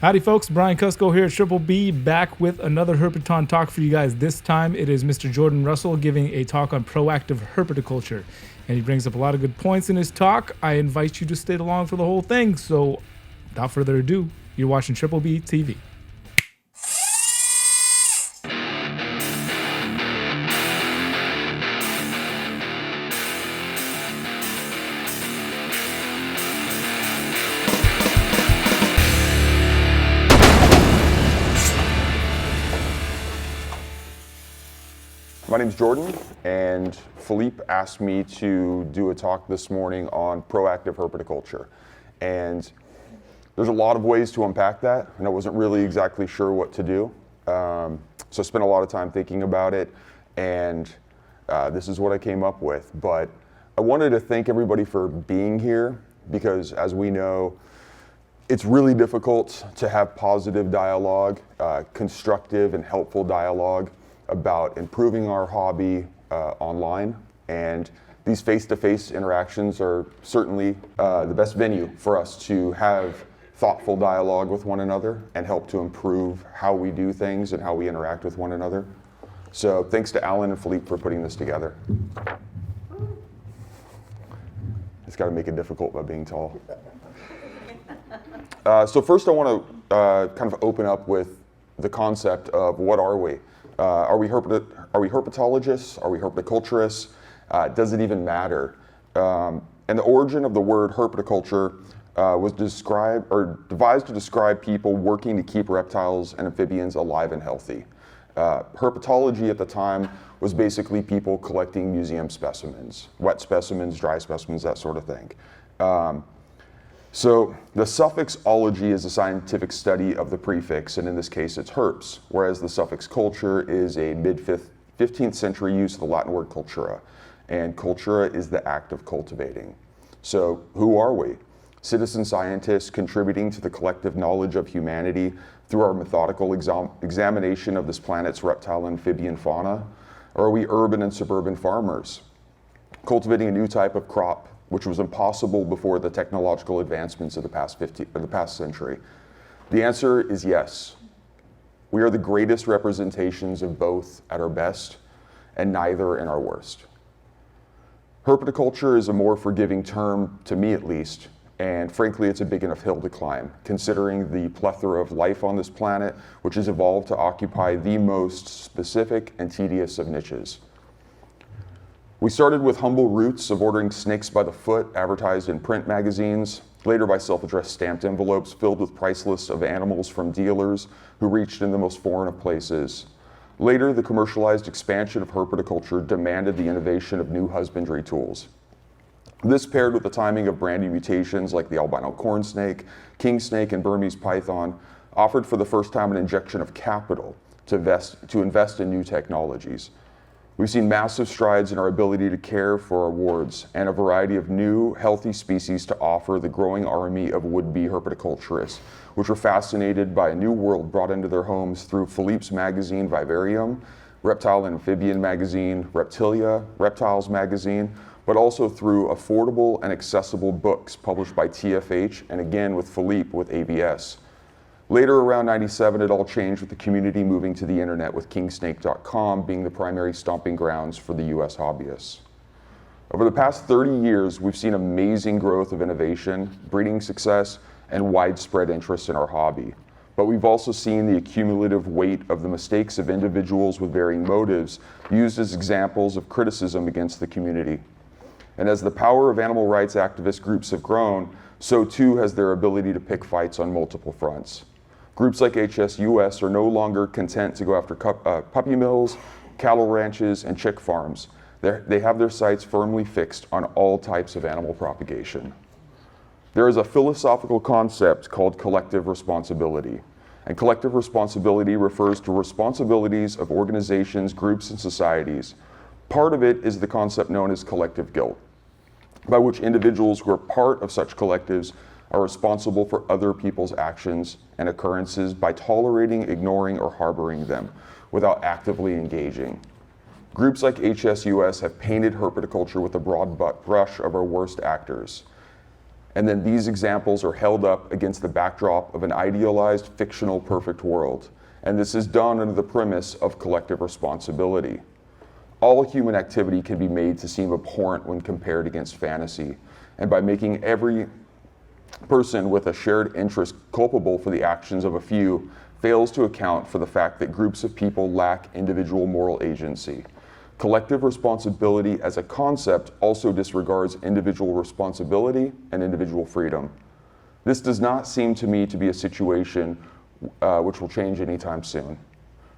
Howdy folks, Brian Kusko here at Triple B, back with another Herpeton talk for you guys. This time it is Mr. Jordan Russell giving a talk on proactive herpetoculture. And he brings up a lot of good points in his talk. I invite you to stay along for the whole thing. So without further ado, you're watching Triple B TV. My name's Jordan, and Philippe asked me to do a talk this morning on proactive herpetoculture. And there's a lot of ways to unpack that, and I wasn't really exactly sure what to do. So I spent a lot of time thinking about it, and this is what I came up with. But I wanted to thank everybody for being here, because as we know, it's really difficult to have positive dialogue, constructive and helpful dialogue about improving our hobby online, and these face-to-face interactions are certainly the best venue for us to have thoughtful dialogue with one another and help to improve how we do things and how we interact with one another. So thanks to Alan and Philippe for putting this together. It's got to make it difficult by being tall. So first I want to kind of open up with the concept of what are we? Are we herpetologists? Are we herpetoculturists? Does it even matter? And the origin of the word herpetoculture was devised to describe people working to keep reptiles and amphibians alive and healthy. Herpetology at the time was basically people collecting museum specimens, wet specimens, dry specimens, that sort of thing. So the suffix ology is a scientific study of the prefix, and in this case it's herps, whereas the suffix culture is a mid-15th century use of the Latin word cultura, and cultura is the act of cultivating. So who are we? Citizen scientists contributing to the collective knowledge of humanity through our methodical examination of this planet's reptile and amphibian fauna? Or are we urban and suburban farmers, cultivating a new type of crop which was impossible before the technological advancements of the past century? The answer is yes. We are the greatest representations of both at our best and neither in our worst. Herpetoculture is a more forgiving term, to me at least, and frankly it's a big enough hill to climb, considering the plethora of life on this planet, which has evolved to occupy the most specific and tedious of niches. We started with humble roots of ordering snakes by the foot advertised in print magazines, later by self-addressed stamped envelopes filled with price lists of animals from dealers who reached in the most foreign of places. Later, the commercialized expansion of herpetoculture demanded the innovation of new husbandry tools. This, paired with the timing of brand new mutations like the albino corn snake, king snake, and Burmese python, offered for the first time an injection of capital to invest in new technologies. We've seen massive strides in our ability to care for our wards and a variety of new, healthy species to offer the growing army of would-be herpetoculturists, which were fascinated by a new world brought into their homes through Philippe's magazine Vivarium, Reptile and Amphibian magazine Reptilia, Reptiles magazine, but also through affordable and accessible books published by TFH and again with Philippe with ABS. Later, around '97, it all changed with the community moving to the internet, with kingsnake.com being the primary stomping grounds for the US hobbyists. Over the past 30 years, we've seen amazing growth of innovation, breeding success, and widespread interest in our hobby. But we've also seen the accumulative weight of the mistakes of individuals with varying motives used as examples of criticism against the community. And as the power of animal rights activist groups have grown, so too has their ability to pick fights on multiple fronts. Groups like HSUS are no longer content to go after puppy mills, cattle ranches, and chick farms. They have their sights firmly fixed on all types of animal propagation. There is a philosophical concept called collective responsibility. And collective responsibility refers to responsibilities of organizations, groups, and societies. Part of it is the concept known as collective guilt, by which individuals who are part of such collectives are responsible for other people's actions and occurrences by tolerating, ignoring, or harboring them without actively engaging. Groups like HSUS have painted herpetoculture with a broad brush of our worst actors. And then these examples are held up against the backdrop of an idealized, fictional, perfect world. And this is done under the premise of collective responsibility. All human activity can be made to seem abhorrent when compared against fantasy. And by making every person with a shared interest culpable for the actions of a few, fails to account for the fact that groups of people lack individual moral agency. Collective responsibility as a concept also disregards individual responsibility and individual freedom. This does not seem to me to be a situation which will change anytime soon.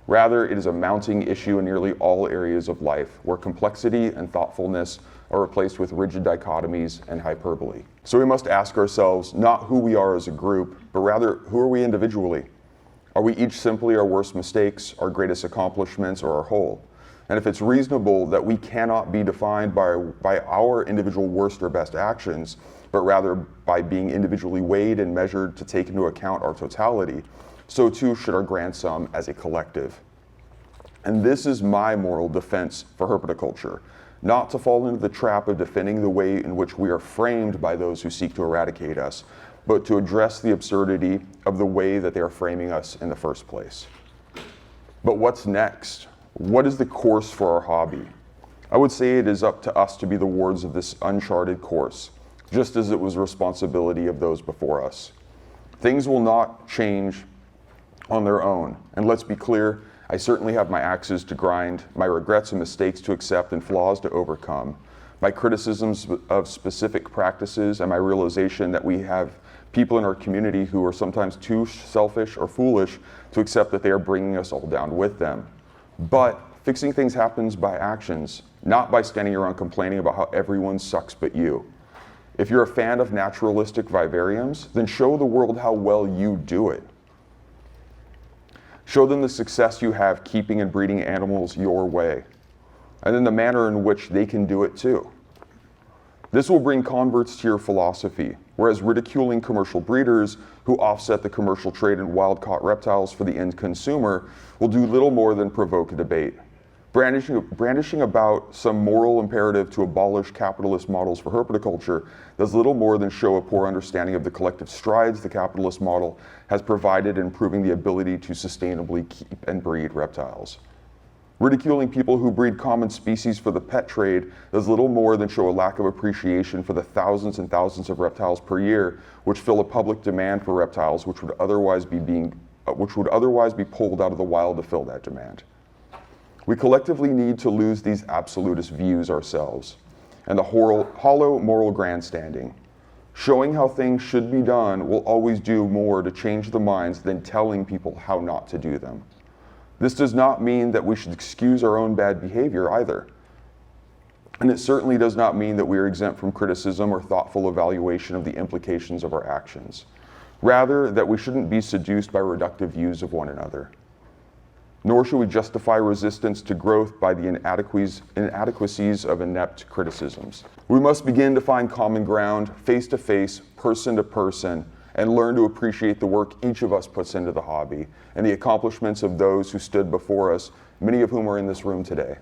Rather, it is a mounting issue in nearly all areas of life, where complexity and thoughtfulness are replaced with rigid dichotomies and hyperbole. So we must ask ourselves not who we are as a group, but rather who are we individually? Are we each simply our worst mistakes, our greatest accomplishments, or our whole? And if it's reasonable that we cannot be defined by our individual worst or best actions, but rather by being individually weighed and measured to take into account our totality, so too should our grand sum as a collective. And this is my moral defense for herpetoculture, not to fall into the trap of defending the way in which we are framed by those who seek to eradicate us, but to address the absurdity of the way that they are framing us in the first place. But what's next? What is the course for our hobby? I would say it is up to us to be the wards of this uncharted course, just as it was the responsibility of those before us. Things will not change on their own, and let's be clear, I certainly have my axes to grind, my regrets and mistakes to accept, and flaws to overcome, my criticisms of specific practices, and my realization that we have people in our community who are sometimes too selfish or foolish to accept that they are bringing us all down with them. But fixing things happens by actions, not by standing around complaining about how everyone sucks but you. If you're a fan of naturalistic vivariums, then show the world how well you do it. Show them the success you have keeping and breeding animals your way, and then the manner in which they can do it too. This will bring converts to your philosophy, whereas ridiculing commercial breeders who offset the commercial trade in wild-caught reptiles for the end consumer will do little more than provoke a debate. Brandishing about some moral imperative to abolish capitalist models for herpetoculture does little more than show a poor understanding of the collective strides the capitalist model has provided in improving the ability to sustainably keep and breed reptiles. Ridiculing people who breed common species for the pet trade does little more than show a lack of appreciation for the thousands and thousands of reptiles per year which fill a public demand for reptiles which would otherwise be pulled out of the wild to fill that demand. We collectively need to lose these absolutist views ourselves and the hollow moral grandstanding. Showing how things should be done will always do more to change the minds than telling people how not to do them. This does not mean that we should excuse our own bad behavior either. And it certainly does not mean that we are exempt from criticism or thoughtful evaluation of the implications of our actions. Rather, that we shouldn't be seduced by reductive views of one another. Nor should we justify resistance to growth by the inadequacies of inept criticisms. We must begin to find common ground, face to face, person to person, and learn to appreciate the work each of us puts into the hobby and the accomplishments of those who stood before us, many of whom are in this room today.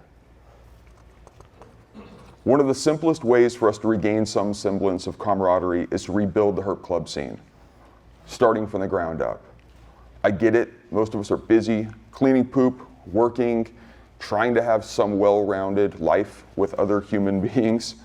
One of the simplest ways for us to regain some semblance of camaraderie is to rebuild the herp club scene, starting from the ground up. I get it, most of us are busy, cleaning poop, working, trying to have some well-rounded life with other human beings,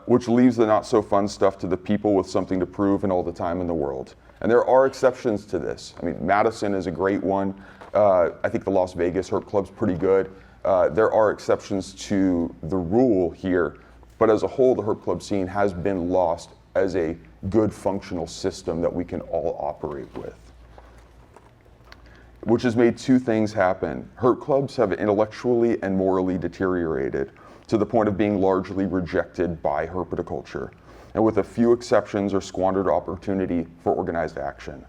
which leaves the not so fun stuff to the people with something to prove and all the time in the world. And there are exceptions to this. I mean, Madison is a great one. I think the Las Vegas Herp Club's pretty good. There are exceptions to the rule here, but as a whole, the Herp Club scene has been lost as a good functional system that we can all operate with, which has made two things happen. Herp clubs have intellectually and morally deteriorated to the point of being largely rejected by herpetoculture, and with a few exceptions are squandered opportunity for organized action.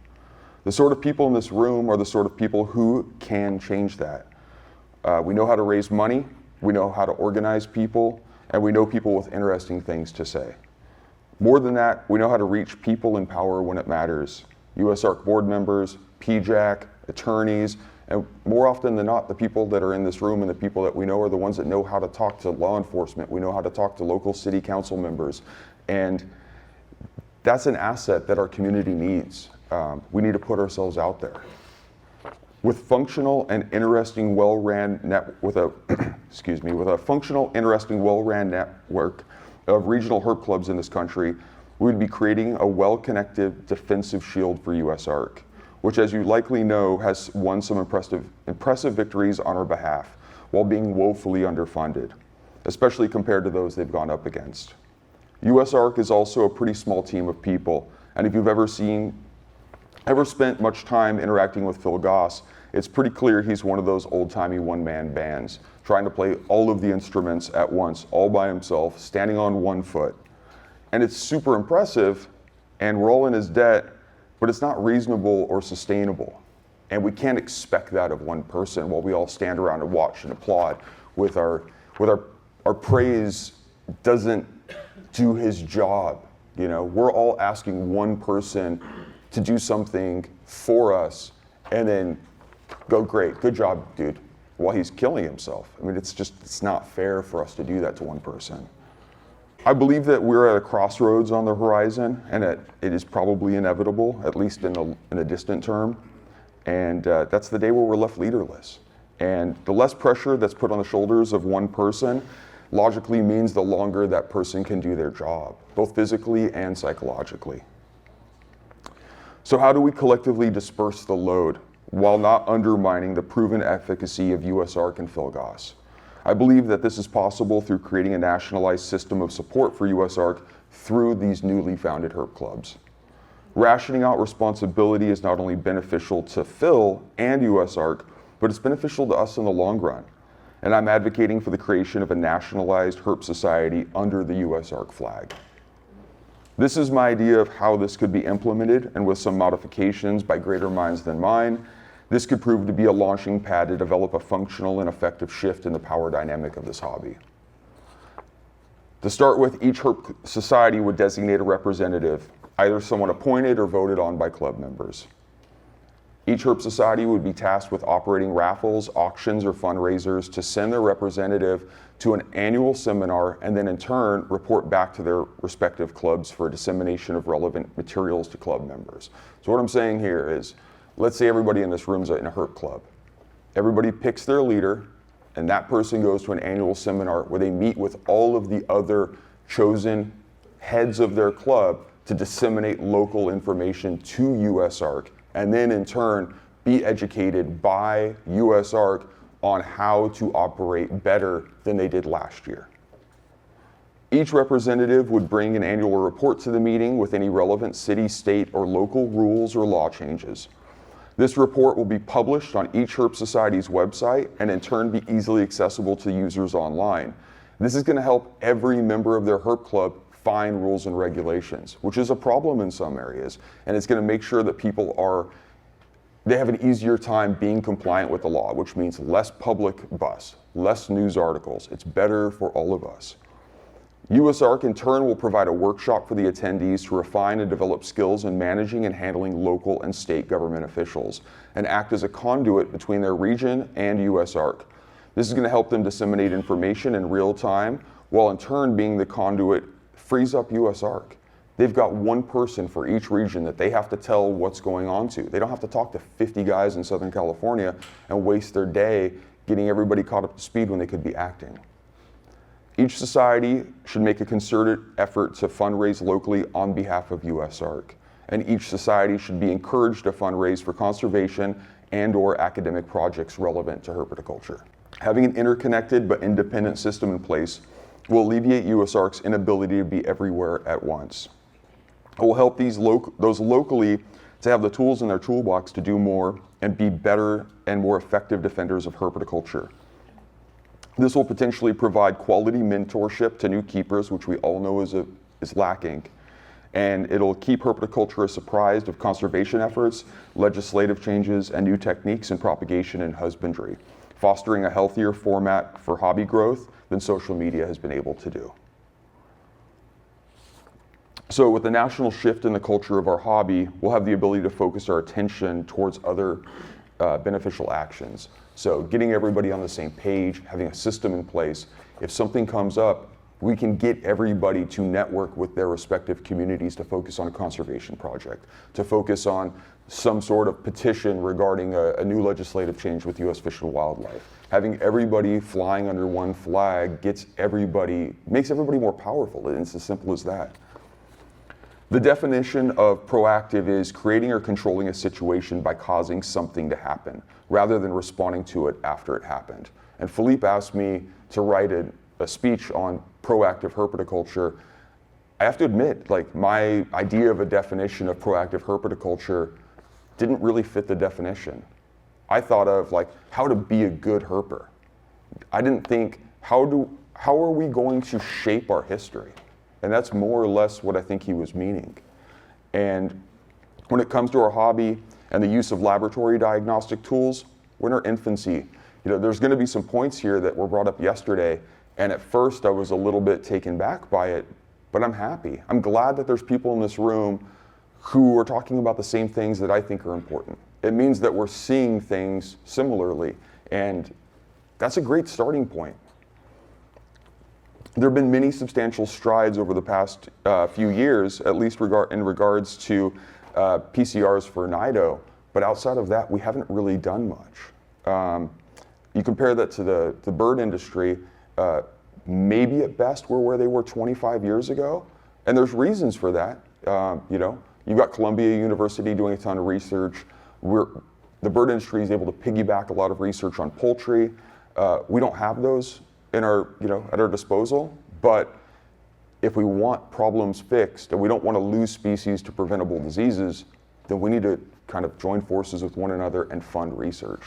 The sort of people in this room are the sort of people who can change that. We know how to raise money, we know how to organize people, and we know people with interesting things to say. More than that, we know how to reach people in power when it matters. USARC board members, PJAC, attorneys, and more often than not, the people that are in this room and the people that we know are the ones that know how to talk to law enforcement. We know how to talk to local city council members. And That's an asset that our community needs. We need to put ourselves out there. With functional and interesting, well-ran with a functional, interesting, well-ran network of regional herp clubs in this country, we would be creating a well-connected defensive shield for USARK, which, as you likely know, has won some impressive victories on our behalf while being woefully underfunded, especially compared to those they've gone up against. USARK is also a pretty small team of people, and if you've ever spent much time interacting with Phil Goss, it's pretty clear he's one of those old-timey one-man bands, trying to play all of the instruments at once, all by himself, standing on one foot. And it's super impressive, and we're all in his debt, but it's not reasonable or sustainable. And we can't expect that of one person while we all stand around and watch and applaud with our praise doesn't do his job. You know, we're all asking one person to do something for us and then go, great, good job, dude, while he's killing himself. I mean, it's not fair for us to do that to one person. I believe that we're at a crossroads on the horizon, and it is probably inevitable, at least in a distant term. And that's the day where we're left leaderless. And the less pressure that's put on the shoulders of one person logically means the longer that person can do their job, both physically and psychologically. So how do we collectively disperse the load while not undermining the proven efficacy of USARK and Phil Goss? I believe that this is possible through creating a nationalized system of support for USARK through these newly founded herp clubs. Rationing out responsibility is not only beneficial to Phil and USARK, but it's beneficial to us in the long run. And I'm advocating for the creation of a nationalized herp society under the USARK flag. This is my idea of how this could be implemented, and with some modifications by greater minds than mine, this could prove to be a launching pad to develop a functional and effective shift in the power dynamic of this hobby. To start with, each herp society would designate a representative, either someone appointed or voted on by club members. Each herp society would be tasked with operating raffles, auctions, or fundraisers to send their representative to an annual seminar and then in turn report back to their respective clubs for dissemination of relevant materials to club members. So what I'm saying here is, let's say everybody in this room is in a herp club. Everybody picks their leader, and that person goes to an annual seminar where they meet with all of the other chosen heads of their club to disseminate local information to USARK, and then in turn be educated by USARK on how to operate better than they did last year. Each representative would bring an annual report to the meeting with any relevant city, state, or local rules or law changes. This report will be published on each herp society's website and in turn be easily accessible to users online. This is going to help every member of their herp club find rules and regulations, which is a problem in some areas, and it's going to make sure that people they have an easier time being compliant with the law, which means less public buzz, less news articles. It's better for all of us. USARK in turn will provide a workshop for the attendees to refine and develop skills in managing and handling local and state government officials and act as a conduit between their region and USARK. This is going to help them disseminate information in real time, while in turn being the conduit frees up USARK. They've got one person for each region that they have to tell what's going on to. They don't have to talk to 50 guys in Southern California and waste their day getting everybody caught up to speed when they could be acting. Each society should make a concerted effort to fundraise locally on behalf of USARK, and each society should be encouraged to fundraise for conservation and/or academic projects relevant to herpetoculture. Having an interconnected but independent system in place will alleviate USARK's inability to be everywhere at once. It will help those locally to have the tools in their toolbox to do more and be better and more effective defenders of herpetoculture. This will potentially provide quality mentorship to new keepers, which we all know is lacking. And it'll keep herpetoculturists apprised of conservation efforts, legislative changes, and new techniques in propagation and husbandry, fostering a healthier format for hobby growth than social media has been able to do. So with the national shift in the culture of our hobby, we'll have the ability to focus our attention towards other beneficial actions. So getting everybody on the same page, having a system in place. If something comes up, We can get everybody to network with their respective communities to focus on a conservation project, to focus on some sort of petition regarding a new legislative change with U.S. Fish and Wildlife. Having everybody flying under one flag makes everybody more powerful, and it's as simple as that. The definition of proactive is creating or controlling a situation by causing something to happen, rather than responding to it after it happened. And Philippe asked me to write a speech on proactive herpetoculture. I have to admit, like, my idea of a definition of proactive herpetoculture didn't really fit the definition. I thought of like how to be a good herper. I didn't think how are we going to shape our history? And that's more or less what I think he was meaning. And when it comes to our hobby and the use of laboratory diagnostic tools, we're in our infancy. There's going to be some points here that were brought up yesterday, and at first I was a little bit taken back by it, but I'm happy. I'm glad that there's people in this room who are talking about the same things that I think are important. It means that we're seeing things similarly, and that's a great starting point. There have been many substantial strides over the past few years, at least in regards to PCRs for NIDO, but outside of that, we haven't really done much. You compare that to the bird industry, maybe at best we're where they were 25 years ago, and there's reasons for that. You've got Columbia University doing a ton of research. The bird industry is able to piggyback a lot of research on poultry. We don't have those at our disposal, but if we want problems fixed and we don't want to lose species to preventable diseases, then we need to kind of join forces with one another and fund research.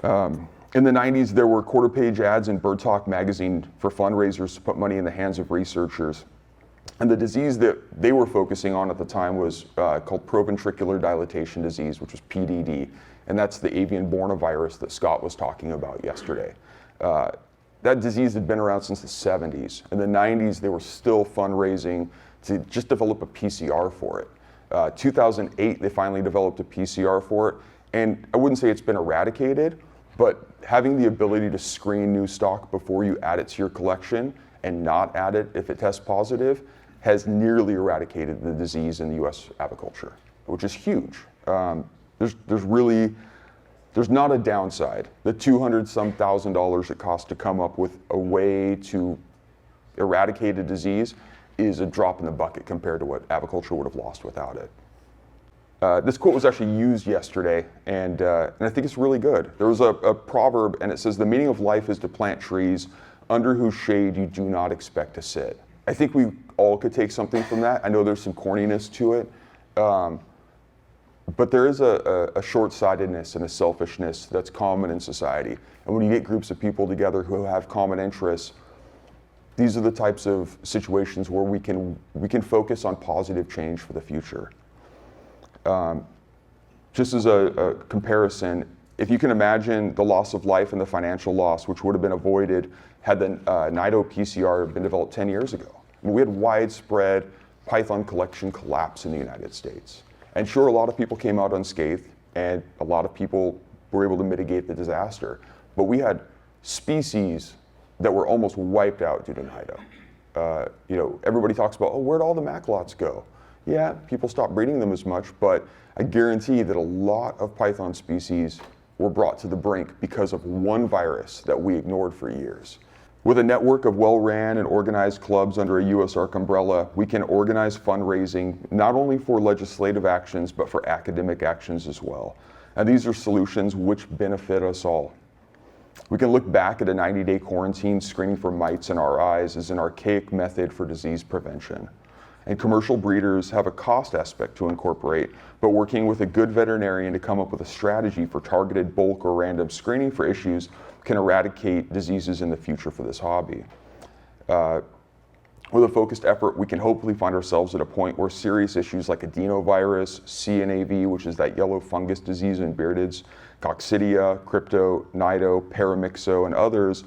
In the 90s, there were quarter-page ads in Bird Talk magazine for fundraisers to put money in the hands of researchers. And the disease that they were focusing on at the time was called proventricular dilatation disease, which was PDD. And that's the avian bornavirus that Scott was talking about yesterday. That disease had been around since the 70s. In the 90s, they were still fundraising to just develop a PCR for it. 2008, they finally developed a PCR for it. And I wouldn't say it's been eradicated, but having the ability to screen new stock before you add it to your collection and not add it if it tests positive has nearly eradicated the disease in the U.S. aviculture, which is huge. There's not a downside. The $200-some thousand it costs to come up with a way to eradicate a disease is a drop in the bucket compared to what aviculture would have lost without it. This quote was actually used yesterday, and I think it's really good. There was a proverb, and it says, "The meaning of life is to plant trees under whose shade you do not expect to sit." I think we all could take something from that. I know there's some corniness to it, but there is a short-sightedness and a selfishness that's common in society. And when you get groups of people together who have common interests, these are the types of situations where we can focus on positive change for the future. Just as a comparison, if you can imagine the loss of life and the financial loss, which would have been avoided had the NIDO PCR been developed 10 years ago. I mean, we had widespread python collection collapse in the United States. And sure, a lot of people came out unscathed, and a lot of people were able to mitigate the disaster. But we had species that were almost wiped out due to NIDO. Everybody talks about, where'd all the maclots go? Yeah, people stopped breeding them as much, but I guarantee that a lot of python species were brought to the brink because of one virus that we ignored for years. With a network of well-ran and organized clubs under a USARC umbrella, we can organize fundraising not only for legislative actions, but for academic actions as well. And these are solutions which benefit us all. We can look back at a 90-day quarantine screening for mites in our eyes as an archaic method for disease prevention. And commercial breeders have a cost aspect to incorporate, but working with a good veterinarian to come up with a strategy for targeted bulk or random screening for issues can eradicate diseases in the future for this hobby. With a focused effort, we can hopefully find ourselves at a point where serious issues like adenovirus, CNAV, which is that yellow fungus disease in beardeds, coccidia, crypto, nido, paramyxo, and others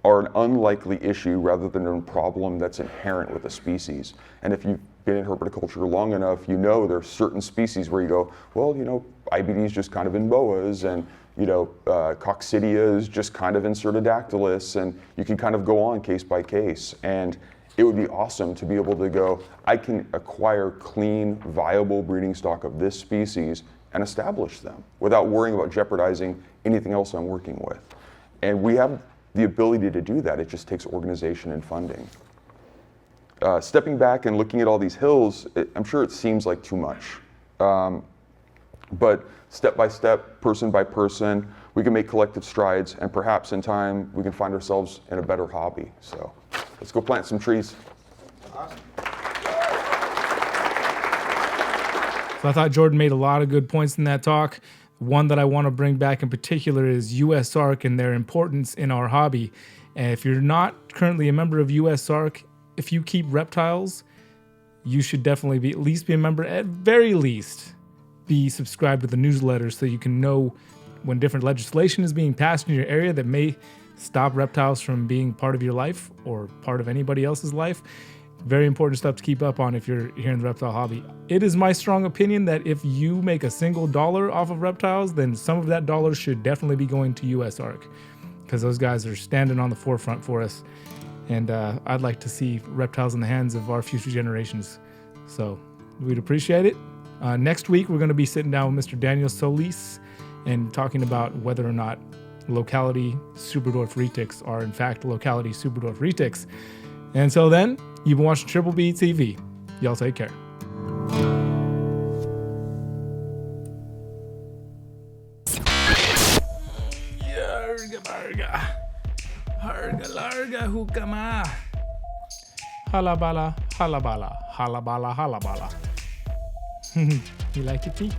are an unlikely issue rather than a problem that's inherent with a species. And if you've been in herpetoculture long enough, you know there's certain species where you go, well, you know, IBD is just kind of in boas, and you know, coccidia is just kind of in Cerdidactylus, and you can kind of go on case by case. And it would be awesome to be able to go, I can acquire clean, viable breeding stock of this species and establish them without worrying about jeopardizing anything else I'm working with. And we have the ability to do that. It just takes organization and funding. Stepping back and looking at all these hills, I'm sure it seems like too much. But step by step, person by person, we can make collective strides, and perhaps in time we can find ourselves in a better hobby. So let's go plant some trees. Awesome. So I thought Jordan made a lot of good points in that talk. One that I want to bring back in particular is USARC and their importance in our hobby. And if you're not currently a member of USARC, if you keep reptiles, you should definitely be at least be a member, at very least be subscribed to the newsletter so you can know when different legislation is being passed in your area that may stop reptiles from being part of your life or part of anybody else's life. Very important stuff to keep up on if you're here in the reptile hobby. It is my strong opinion that if you make a single dollar off of reptiles, then some of that dollar should definitely be going to USARC, because those guys are standing on the forefront for us. And I'd like to see reptiles in the hands of our future generations. So we'd appreciate it. Next week, we're going to be sitting down with Mr. Daniel Solis and talking about whether or not locality superdwarf retics are in fact locality superdwarf retics. And until then, you've been watching Triple B TV. Y'all take care. Yarga barga. Harga larga hukama. Halabala, halabala, halabala, halabala. You like it, T?